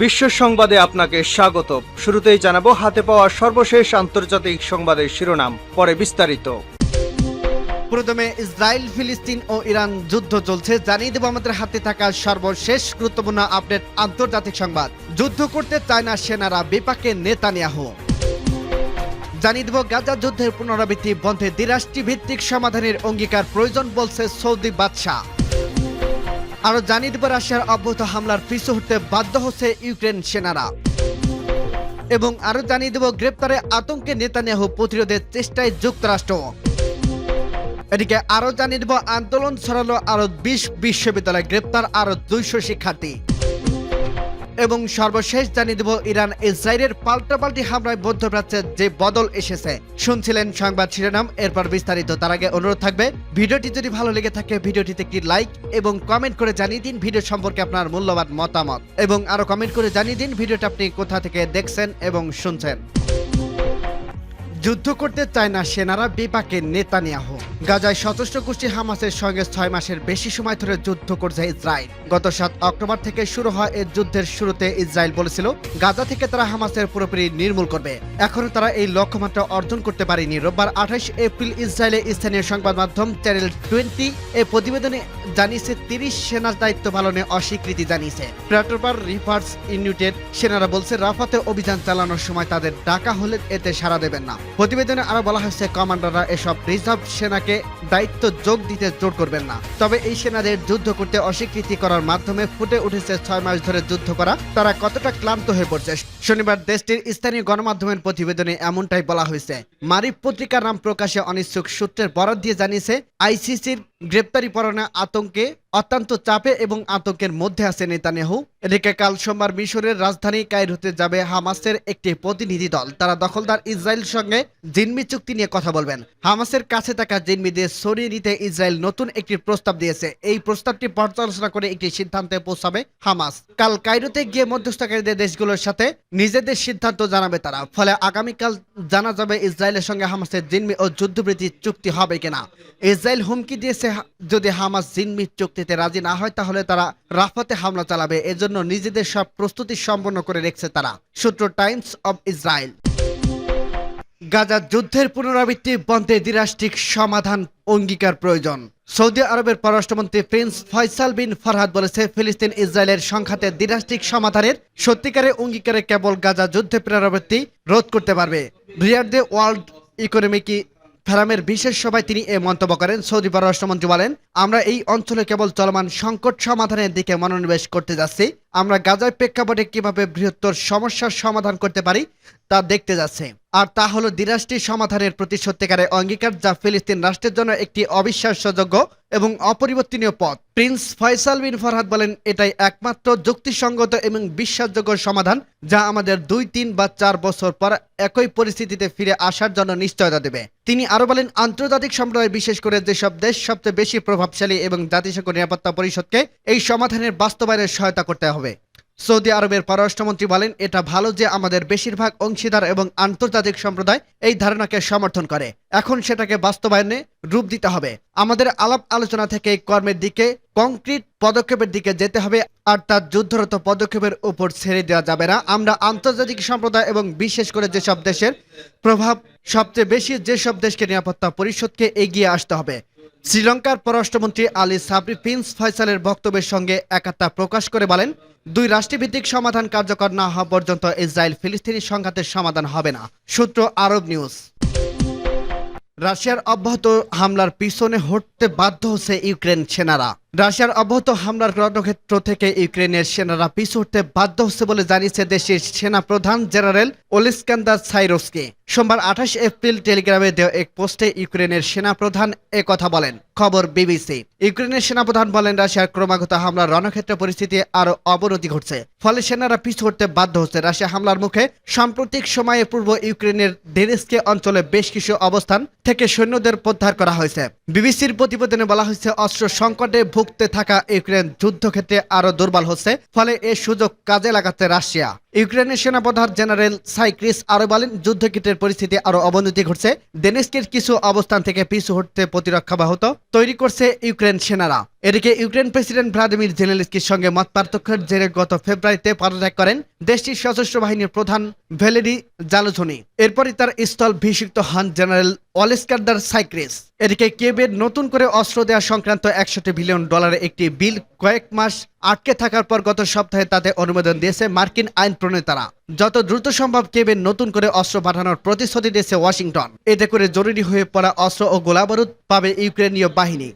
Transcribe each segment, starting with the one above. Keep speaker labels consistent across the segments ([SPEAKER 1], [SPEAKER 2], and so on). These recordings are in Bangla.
[SPEAKER 1] বিশ্ব সংবাদে আপনাকে স্বাগত। শুরুতেই জানাবো হাতে পাওয়া সর্বশেষ আন্তর্জাতিক সংবাদের শিরোনাম, পরে বিস্তারিত।
[SPEAKER 2] প্রথমে ইসরায়েল, ফিলিস্তিন ও ইরান যুদ্ধ চলছে। জানিয়ে দেব আমাদের হাতে থাকা সর্বশেষ গুরুত্বপূর্ণ আপডেট আন্তর্জাতিক সংবাদ। যুদ্ধ করতে চায় না সেনারা, বিপাকে নেতানিয়াহু। জানিয়ে দেব গাজা যুদ্ধের পুনরাবৃত্তি বন্ধে দ্বিরাষ্ট্রী ভিত্তিক সমাধানের অঙ্গীকার প্রয়োজন বলছে সৌদি বাদশাহ। আরো জানিয়ে দেব রাশিয়ার অব্যাহত হামলার পিছু হটতে বাধ্য হচ্ছে ইউক্রেন সেনারা। এবং আরো জানিয়ে দেব গ্রেপ্তারে আতঙ্কে নেতানিয়াহু, প্রতিরোধের চেষ্টায় যুক্তরাষ্ট্র। এদিকে আরো জানিয়ে দেব আন্দোলন ছড়ালো আরো 20 বিশ্ববিদ্যালয়, গ্রেপ্তার আরো 200 শিক্ষার্থী। এবং সর্বশেষ জানিয়ে দেব ইরান ইসরায়েলের পাল্টাপাল্টি হামলায় মধ্যপ্রাচ্যে যে বদল এসেছে। শুনছিলেন সংবাদ শিরোনাম, এরপর বিস্তারিত। তার আগে অনুরোধ থাকবে, ভিডিওটি যদি ভালো লেগে থাকে ভিডিওটিতে একটি লাইক এবং কমেন্ট করে জানিয়ে দিন ভিডিও সম্পর্কে আপনার মূল্যবান মতামত, এবং আরো কমেন্ট করে জানিয়ে দিন ভিডিওটা আপনি কোথা থেকে দেখছেন এবং শুনছেন। যুদ্ধ করতে চায় না সেনারা, বিপাকে নেতানিয়াহু। গাজায় সশস্ত্র গোষ্ঠী হামাসের সঙ্গে 6 মাসের বেশি সময় ধরে যুদ্ধ করছে ইসরায়েল। গত 7 অক্টোবর থেকে শুরু হয় এই যুদ্ধের শুরুতে ইসরায়েল বলেছিল গাজা থেকে তারা হামাসের পুরোপুরি নির্মূল করবে। এখনো তারা এই লক্ষ্যমাত্রা অর্জন করতে পারেনি। রোববার 28 এপ্রিল ইসরায়েলে স্থানীয় সংবাদ মাধ্যম চ্যানেল 20 এ প্রতিবেদনে জানিয়েছে 30 সেনার দায়িত্ব পালনে অস্বীকৃতি জানিয়েছে। প্রেটোরিয়ার রিভার্স ইউনিটের সেনারা বলছে রাফাতে অভিযান চালানোর সময় তাদের ডাকা হলে এতে সাড়া দেবেন না। প্রতিবেদনে আরো বলা হয়েছে কমান্ডাররা এসব রিজার্ভ সেনাকে দায়িত্ব যোগ দিতে জোর করবেন না। তবে এই সেনাদের যুদ্ধ করতে অস্বীকৃতি করার মাধ্যমে ফুটে উঠেছে 6 মাস ধরে যুদ্ধ করা তারা কতটা ক্লান্ত হয়ে পড়ছে। শনিবার দেশটির স্থানীয় গণমাধ্যমের প্রতিবেদনে এমনটাই বলা হয়েছে। মারিফ পত্রিকার নাম প্রকাশে অনিচ্ছুক সূত্রের বরাত দিয়ে জানিয়েছে আইসিসির গ্রেপ্তারি পরোয়ানা আতঙ্কে অত্যন্ত চাপে এবং আতঙ্কের মধ্যে আছে নেতানিয়াহু। এদিকে কাল সোমবার মিশরের রাজধানী কায়রোতে যাবে হামাসের একটি প্রতিনিধি দল। তারা দখলদার ইসরায়েলের সঙ্গে জিম্মি চুক্তি নিয়ে কথা বলবেন। হামাসের কাছে থাকা জিম্মিদের সরিয়ে নিতে ইসরায়েল নতুন একটি প্রস্তাব দিয়েছে। এই প্রস্তাবটি পর্যালোচনা করে একটি সিদ্ধান্তে পৌঁছাবে হামাস। কাল কায়রোতে গিয়ে মধ্যস্থকারীদের দেশগুলোর সাথে নিজেদের সিদ্ধান্ত জানাবে তারা। ফলে আগামীকাল জানা যাবে ইসরায়েলের সঙ্গে হামাসের জিম্মি ও যুদ্ধবৃত্তি চুক্তি হবে কিনা। ইসরায়েল হুমকি দিয়েছে যদি হামাস জিম্মি চুক্তিতে রাজি না হয় তাহলে তারা রাফাতে হামলা চালাবে। এজন্য নিজেদের সব প্রস্তুতি সম্পন্ন করে রেখেছে তারা। সূত্র টাইমস অব ইসরায়েল। গাজা যুদ্ধের পুনরাবৃত্তি বন্ধে দ্বিরাষ্ট্রিক সমাধান অঙ্গীকার প্রয়োজন। সৌদি আরবের পররাষ্ট্রমন্ত্রী প্রিন্স ফয়সাল বিন ফরহাদ বলেছে ফিলিস্তিন ইসরায়েলের সংঘাতে দ্বিরাষ্ট্রিক সমাধানের সত্যিকারের অঙ্গীকারে কেবল গাজা যুদ্ধের পুনরাবৃত্তি রোধ করতে পারবে। রিয়াদে ওয়ার্ল্ড ইকোনমিক ফোরামের বিশেষ সভায় তিনি এ মন্তব্য করেন। সৌদি পররাষ্ট্রমন্ত্রী বলেন, আমরা এই অঞ্চলে কেবল চলমান সংকট সমাধানের দিকে মনোনিবেশ করতে যাচ্ছি। আমরা গাজার প্রেক্ষাপটে কিভাবে বৃহত্তর সমস্যার সমাধান করতে পারি তা দেখতে যাচ্ছে। আর তা হলো দ্বিরাষ্ট্রীয় সমাধানের প্রতি সত্যিকারের অঙ্গীকার, যা ফিলিস্তিন রাষ্ট্রের জন্য একটি অবিশ্বাসযোগ্য এবং অপরিবর্তনীয় পথ। প্রিন্স ফয়সাল বিন ফরহাদ বলেন, এটাই একমাত্র যুক্তিসঙ্গত এবং বিশ্বাসযোগ্য সমাধান যা আমাদের 2, 3 বা 4 বছর পর একই পরিস্থিতিতে ফিরে আসার জন্য নিশ্চয়তা দেবে। তিনি আরো বলেন, আন্তর্জাতিক সম্প্রদায় বিশেষ করে যেসব দেশ সবচেয়ে বেশি প্রভাবশালী এবং জাতিসংঘ নিরাপত্তা পরিষদকে এই সমাধানের বাস্তবায়নের সহায়তা করতে হবে। সৌদি আরবের পররাষ্ট্রমন্ত্রী বলেন, এটা ভালো যে আমাদের বেশিরভাগ অংশীদার এবং আন্তর্জাতিক সম্প্রদায় এই ধারণাকে সমর্থন করে। এখন সেটাকে বাস্তবায়নে রূপ দিতে হবে। আমাদের আলাপ আলোচনা থেকে কর্মের দিকে, কংক্রিট পদক্ষেপের দিকে যেতে হবে, আর তার যুদ্ধরত পদক্ষেপের উপর ছেড়ে দেওয়া যাবে না। আমরা আন্তর্জাতিক সম্প্রদায় এবং বিশেষ করে যেসব দেশের প্রভাব সবচেয়ে বেশি যেসব দেশকে নিরাপত্তা পরিষদকে এগিয়ে আসতে হবে। শ্রীলঙ্কার পররাষ্ট্রমন্ত্রী আলী সাবরি প্রিন্স ফয়সালের বক্তব্যের সঙ্গে একাত্মতা প্রকাশ করে বলেন, 2 রাষ্ট্রভিত্তিক সমাধান কার্যকর না হওয়া পর্যন্ত ইসরায়েল ফিলিস্তিনি সংঘাতের সমাধান হবে না। সূত্র আরব নিউজ। রাশিয়ার অব্যাহত হামলার পিছনে হটতে বাধ্য হচ্ছে ইউক্রেন সেনারা। রাশিয়ার অব্যাহত হামলার রণক্ষেত্র থেকে ইউক্রেনের সেনারা পিছু হটতে বাধ্য হচ্ছে বলে জানিয়েছে দেশের সেনা প্রধান জেনারেল ওলেস্কান্দার সাইরোসকি। সোমবার 28 এপ্রিল টেলিগ্রামে দেওয়া এক পোস্টে ইউক্রেনের সেনাপ্রধান কথা বলেন। খবর বিবিসি। ইউক্রেনের সেনাপ্রধান বলেন, রাশিয়ার ক্রমাগত হামলার রণক্ষেত্র পরিস্থিতি আরো অবনতি ঘটছে, ফলে সেনারা পিছু হটতে বাধ্য হচ্ছে। রাশিয়া হামলার মুখে সাম্প্রতিক সময়ে পূর্ব ইউক্রেনের ডেনেস্কে অঞ্চলে বেশ কিছু অবস্থান থেকে সৈন্যদের প্রত্যাহার করা হয়েছে। বিবিসির প্রতিবেদনে বলা হয়েছে, অস্ত্র সংকটে ভুগতে থাকা ইউক্রেন যুদ্ধক্ষেত্রে আরো দুর্বল হচ্ছে, ফলে এ সুযোগ কাজে লাগাচ্ছে রাশিয়া। ইউক্রেনের সেনাপ্রধান জেনারেল সাইক্রিস আরো বলেন, যুদ্ধক্ষেত্রের পরিস্থিতি আরো অবনতি ঘটছে। দেনেস্কের কিছু অবস্থান থেকে পিছু হটতে প্রতিরক্ষা বাহত তৈরি করছে ইউক্রেন সেনারা। এদিকে ইউক্রেন প্রেসিডেন্ট ভ্লাদিমির জেলেনস্কির সঙ্গে মত পার্থক্যের জেরে গত ফেব্রুয়ারিতে পদত্যাগ করেন দেশটির সশস্ত্র বাহিনীর প্রধান ভ্যালেরি জালুঝনি। এরপরই তার স্থলাভিষিক্ত হন জেনারেল অলেস্কান্ডার সাইক্রিস। এদিকে কিয়েভের নতুন করে অস্ত্র দেওয়া সংক্রান্ত $61 বিলিয়ন একটি বিল কয়েক মাস আটকে থাকার পর গত সপ্তাহে তাতে অনুমোদন দিয়েছে মার্কিন আইন প্রণেতারা। যত দ্রুত সম্ভব কিয়েভে নতুন করে অস্ত্র পাঠানোর প্রতিশ্রুতি দিয়েছে ওয়াশিংটন। এতে করে জরুরি হয়ে পড়া অস্ত্র ও গোলাবারুদ পাবে ইউক্রেনীয় বাহিনী।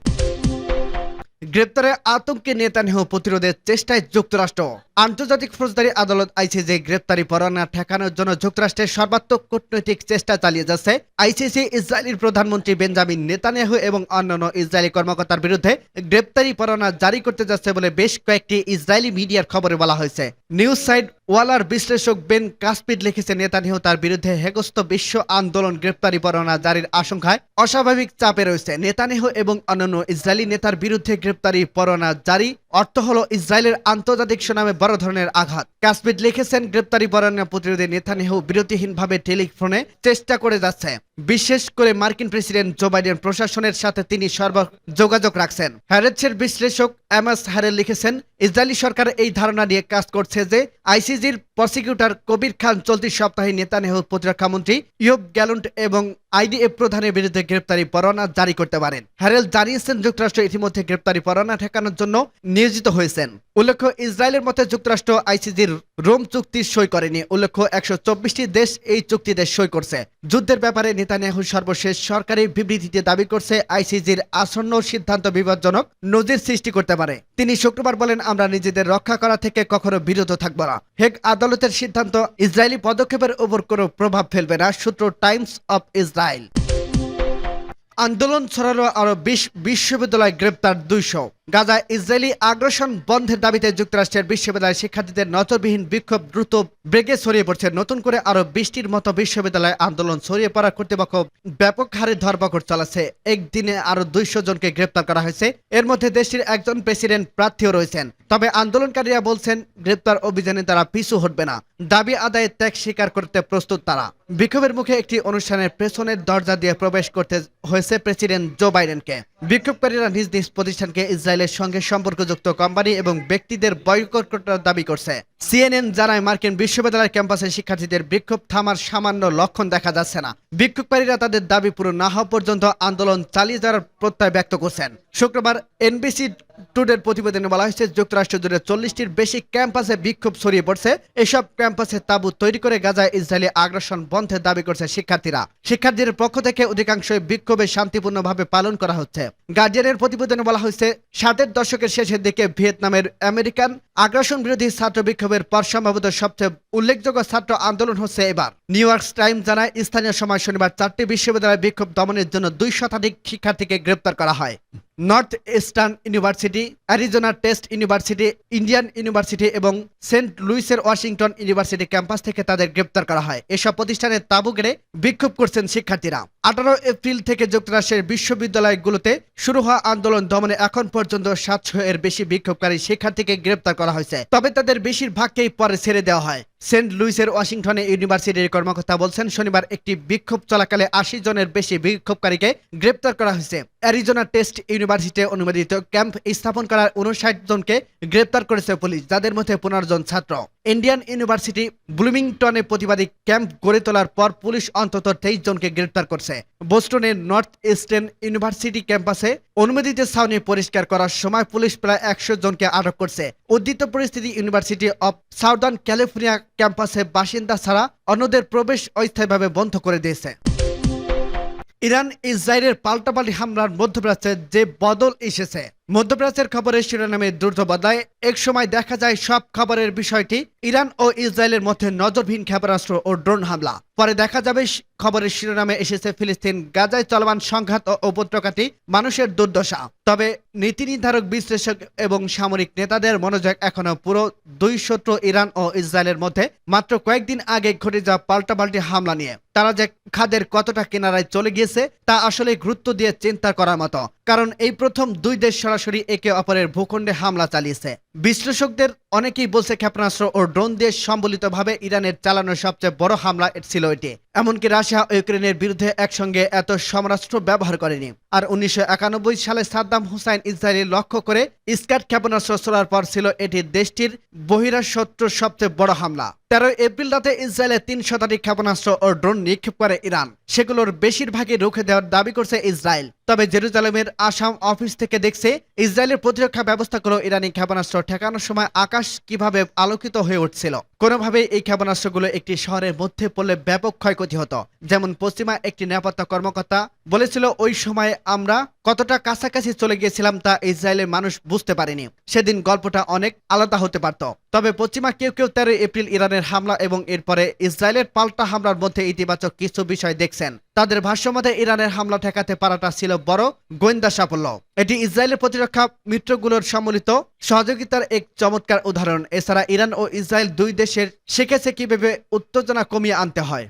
[SPEAKER 2] গ্রেপ্তারে আতঙ্কে নেতানিয়াহু প্রতিরোধের চেষ্টায় যুক্তরাষ্ট্র। আন্তর্জাতিক ফৌজদারি আদালত আইসিজে গ্রেপ্তারি পরোয়ানা ঠেকানোর জন্য যুক্তরাষ্ট্রের সর্বাত্মক কূটনৈতিক চেষ্টা চালিয়ে যাচ্ছে। আইসিসি ইসরায়েলের প্রধানমন্ত্রী বেঞ্জামিন নেতানিয়াহু এবং অন্যান্য ইসরায়েলি কর্মকর্তার বিরুদ্ধে গ্রেপ্তারি পরোয়ানা জারি করতে যাচ্ছে বলে বেশ কয়েকটি ইসরায়েলি মিডিয়ার খবরে বলা হয়েছে। নিউজ সাইট ওয়ালার বিশ্লেষক বেন কাসপিড লিখেছেন, নেতানিয়াহু তার বিরুদ্ধে হেগস্ত বিশ্ব আন্দোলন গ্রেপ্তারি পরোয়ানা জারির আশঙ্কায় অস্বাভাবিক চাপে রয়েছে। নেতানিয়াহু এবং অন্যান্য ইসরায়েলি নেতার বিরুদ্ধে গ্রেপ্তারি পরোয়ানা জারি অর্থ হলো ইসরায়েলের আন্তর্জাতিক সুনামে বড় ধরনের আঘাত। কাসপিড লিখেছেন, গ্রেপ্তারি পরোয়ানা প্রতিরোধে নেতানিয়াহু বিরতিহীনভাবে টেলিফোনে চেষ্টা করে যাচ্ছে। বিশেষ করে মার্কিন প্রেসিডেন্ট জো বাইডেন প্রশাসনের সাথে তিনি যোগাযোগ রাখছেন। হ্যারেটসের বিশ্লেষক এমাস হ্যারেল লিখেছেন, ইসরায়েলি সরকার এই ধারণা নিয়ে কাজ করছে যে আইসিজির প্রসিকিউটর কবির খান চলতি সপ্তাহে নেতানিয়াহু প্রতিরক্ষামন্ত্রী ইয়োব গ্যালন্ট এবং আইডিএফ প্রধানের বিরুদ্ধে গ্রেপ্তারি পরোয়ানা জারি করতে পারেন। হ্যারেল জানিয়েছেন, যুক্তরাষ্ট্র ইতিমধ্যে গ্রেপ্তারি পরোয়ানা ঠেকানোর জন্য নিয়োজিত হয়েছেন। উল্লেখ্য, ইসরায়েলের মতে যুক্তরাষ্ট্র আইসিজির রোম চুক্তি সই করেনি। উল্লেখ্য, 124টি দেশ এই চুক্তিতে সই করছে। যুদ্ধের ব্যাপারে নেতানিয়াহু সর্বশেষ সরকারি বিবৃতিতে দাবি করছে আইসিজির আসন্ন সিদ্ধান্ত বিপজ্জনক নজির সৃষ্টি করতে পারে। তিনি শুক্রবার বলেন, আমরা নিজেদের রক্ষা করা থেকে কখনো বিরত থাকব না। হেগ আদালতের সিদ্ধান্ত ইসরায়েলি পদক্ষেপের উপর কোনো প্রভাব ফেলবে না। সূত্র টাইমস অফ ইসরায়েল। আন্দোলন ছড়ালো আরো 20 বিশ্ববিদ্যালয় গ্রেপ্তার 200। গাজায় ইসরায়েলি আগ্রাসন বন্ধের দাবিতে যুক্তরাষ্ট্রের বিশ্ববিদ্যালয় শিক্ষার্থীদের নজরবিহীন বিক্ষোভ দ্রুত বেগে ছড়িয়ে পড়ছে। নতুন করে আরো 20টির মতো বিশ্ববিদ্যালয় আন্দোলন ছড়িয়ে পড়া কর্তৃপক্ষ ব্যাপক হারে ধরপাকড় চালাচ্ছে। একদিনে আরো 200 জনকে গ্রেপ্তার করা হয়েছে। এর মধ্যে দেশটির একজন প্রেসিডেন্ট প্রার্থীও রয়েছেন। তবে আন্দোলনকারীরা বলছেন, গ্রেপ্তার অভিযানে তারা পিছু হটবে না। দাবি আদায়ে ত্যাগ স্বীকার করতে প্রস্তুত তারা। বিক্ষোভের মুখে একটি অনুষ্ঠানের পেছনের দরজা দিয়ে প্রবেশ করতে হয়েছে প্রেসিডেন্ট জো বাইডেনকে। বিক্ষোভকারীরা নিজ নিজ প্রতিষ্ঠানকে ইসরায়েলের সঙ্গে সম্পর্কযুক্ত কোম্পানি এবং ব্যক্তিদের বয়কট করার দাবি করছে। সিএনএন জানায়, মার্কিন বিশ্ববিদ্যালয় ক্যাম্পাসে শিক্ষার্থীদের বিক্ষোভ থামার সামান্য লক্ষণ দেখা যাচ্ছে না। বিক্ষোভকারীরা তাদের দাবি পূরণ না হওয়া পর্যন্ত আন্দোলন চালিয়ে যাওয়ার প্রত্যয় ব্যক্ত করছেন। শুক্রবার এনবিসি টুডের প্রতিবেদনে বলা হয়েছে, যুক্তরাষ্ট্র জুড়ে 40টির বেশি ক্যাম্পাসে বিক্ষোভ ছড়িয়ে পড়ছে। এসব ক্যাম্পাসে তাঁবু তৈরি করে গাজায় ইসরায়েলি আগ্রাসন বন্ধের দাবি করছে শিক্ষার্থীরা। শিক্ষার্থীদের পক্ষ থেকে অধিকাংশই বিক্ষোভে শান্তিপূর্ণভাবে পালন করা হচ্ছে। গার্ডিয়ানের প্রতিবেদনে বলা হয়েছে, 60-এর দশকের শেষের দিকে ভিয়েতনামের আমেরিকান আগ্রাসন বিরোধী ছাত্র বিক্ষোভের পর সম্ভবত সবচেয়ে উল্লেখযোগ্য ছাত্র আন্দোলন হচ্ছে এবার। নিউ ইয়র্ক টাইমস জানায়, স্থানীয় সময় শনিবার 4টি বিশ্ববিদ্যালয় বিক্ষোভ দমনের জন্য 2 শতাধিক শিক্ষার্থীকে গ্রেপ্তার করা হয়। North eastern university, Arizona test university, Indian university এবং সেন্ট লুইসের ওয়াশিংটন ইউনিভার্সিটি ক্যাম্পাস থেকে তাদের গ্রেপ্তার করা হয়। এসব প্রতিষ্ঠানের তাঁবু গেড়ে বিক্ষোভ করছেন শিক্ষার্থীরা। 18 এপ্রিল থেকে যুক্তরাষ্ট্রের বিশ্ববিদ্যালয়গুলোতে শুরু হওয়া আন্দোলন দমনে এখন পর্যন্ত 700-এর বেশি বিক্ষোভকারী শিক্ষার্থীকে গ্রেপ্তার করা হয়েছে। তবে তাদের বেশিরভাগকেই পরে ছেড়ে দেওয়া হয়। সেন্ট লুইসের ওয়াশিংটনে ইউনিভার্সিটির কর্মকর্তা বলছেন, শনিবার একটি বিক্ষোভ চলাকালে 80 জনের বেশি বিক্ষোভকারীকে গ্রেপ্তার করা হয়েছে। অ্যারিজোনা টেস্ট ইউনিভার্সিটিতে অনুমোদিত ক্যাম্প স্থাপন করার 59 জনকে গ্রেপ্তার করেছে পুলিশ, যাদের মধ্যে 15 জন ছাত্র। ইন্ডিয়ান ইউনিভার্সিটি ব্লুমিংটনে প্রতিবাদী ক্যাম্প গড়ে তোলার পর পুলিশ অন্তত 23 জনকে গ্রেপ্তার করছে। বোস্টনের নর্থ ইস্টার্ন ইউনিভার্সিটি ক্যাম্পাসে অনুমোদিত ছাউনি পরিষ্কার করার সময় পুলিশ প্রায় 100 জনকে আটক করছে। উদ্বিগ্ন পরিস্থিতি ইউনিভার্সিটি অব সাউদার্ন ক্যালিফোর্নিয়া ক্যাম্পাসে বাসিন্দা ছাড়া অন্যদের প্রবেশ অস্থায়ীভাবে বন্ধ করে দিয়েছে। ইরান ইসরায়েলের পাল্টাপাল্টি হামলার মধ্যপ্রাচ্যে যে বদল এসেছে। মধ্যপ্রাচ্যের খবরের শিরোনামে দ্রুত বদলায়। এক সময় দেখা যায় সব খবরের বিষয়টি ইরান ও ইসরায়েলের মধ্যে নজরবিহীন ক্ষেপণাস্ত্র ও ড্রোন হামলা। পরে দেখা যাবে খবরের শিরোনামে এসেছে ফিলিস্তিন গাজায় চলমান সংঘাত ও উপত্যকাটি মানুষের দুর্দশা। তবে নীতি নির্ধারক, বিশ্লেষক এবং সামরিক নেতাদের মনোযোগ এখনো পুরো 2 শত্রু ইরান ও ইসরায়েলের মধ্যে মাত্র কয়েকদিন আগে ঘটে যাওয়া পাল্টাপাল্টি হামলা নিয়ে। তারা যে খাদের কতটা কিনারায় চলে গিয়েছে তা আসলে গুরুত্ব দিয়ে চিন্তা করার মতো, কারণ এই প্রথম 2 দেশ সরাসরি একে অপরের ভূখণ্ডে হামলা চালিয়েছে। বিশ্লেষকদের অনেকেই বলছে ক্ষেপণাস্ত্র ও ড্রোন দিয়ে সম্বলিতভাবে ইরানের চালানো সবচেয়ে বড় হামলা ছিল এটি। এমনকি রাশিয়া ও ইউক্রেনের বিরুদ্ধে একসঙ্গে এত সমরাস্ত্র ব্যবহার করেনি। আর 1991 সালে সাদ্দাম হুসাইন ইসরায়েল লক্ষ্য করে স্কাড ক্ষেপণাস্ত্র ছোড়ার পর ছিল এটি দেশটির বহিরাশত্রুর সবচেয়ে বড় হামলা। 13 এপ্রিল রাতে ইসরায়েলের 3 শতাধিক ক্ষেপণাস্ত্র ও ড্রোন নিক্ষেপ করে ইরান। সেগুলোর বেশিরভাগই রুখে দেওয়ার দাবি করছে ইসরায়েল। তবে জেরুজালেমের আসাম অফিস থেকে দেখছে ইসরায়েলের প্রতিরক্ষা ব্যবস্থাগুলো ইরানি ক্ষেপণাস্ত্র ঠেকানোর সময় আকাশ কিভাবে আলোকিত হয়ে উঠছিল। কোনোভাবেই এই ক্ষেপণাস্ত্রগুলো একটি শহরের মধ্যে পড়লে ব্যাপক ক্ষয়ক্ষতি হতো। যেমন পশ্চিমা একটি নিরাপত্তা কর্মকর্তা বলেছিল, ওই সময় আমরা কতটা কাছাকাছি চলে গিয়েছিলাম তা ইসরায়েলের মানুষ বুঝতে পারেনি। সেদিন গল্পটা অনেক আলাদা হতে পারত। তবে পশ্চিমা কেউ 13 এপ্রিল ইরানের হামলা এবং এরপরে ইসরায়েলের পাল্টা হামলার মধ্যে ইতিবাচক কিছু বিষয় দেখছেন। তাদের ভাষ্যমতে ইরানের হামলা ঠেকাতে পারাটা ছিল বড় গোয়েন্দা সাফল্য। এটি ইসরায়েলের প্রতিরক্ষা মিত্রগুলোর সম্মিলিত সহযোগিতার এক চমৎকার উদাহরণ। এছাড়া ইরান ও ইসরায়েল দুই দেশের শিখেছে কিভাবে উত্তেজনা কমিয়ে আনতে হয়।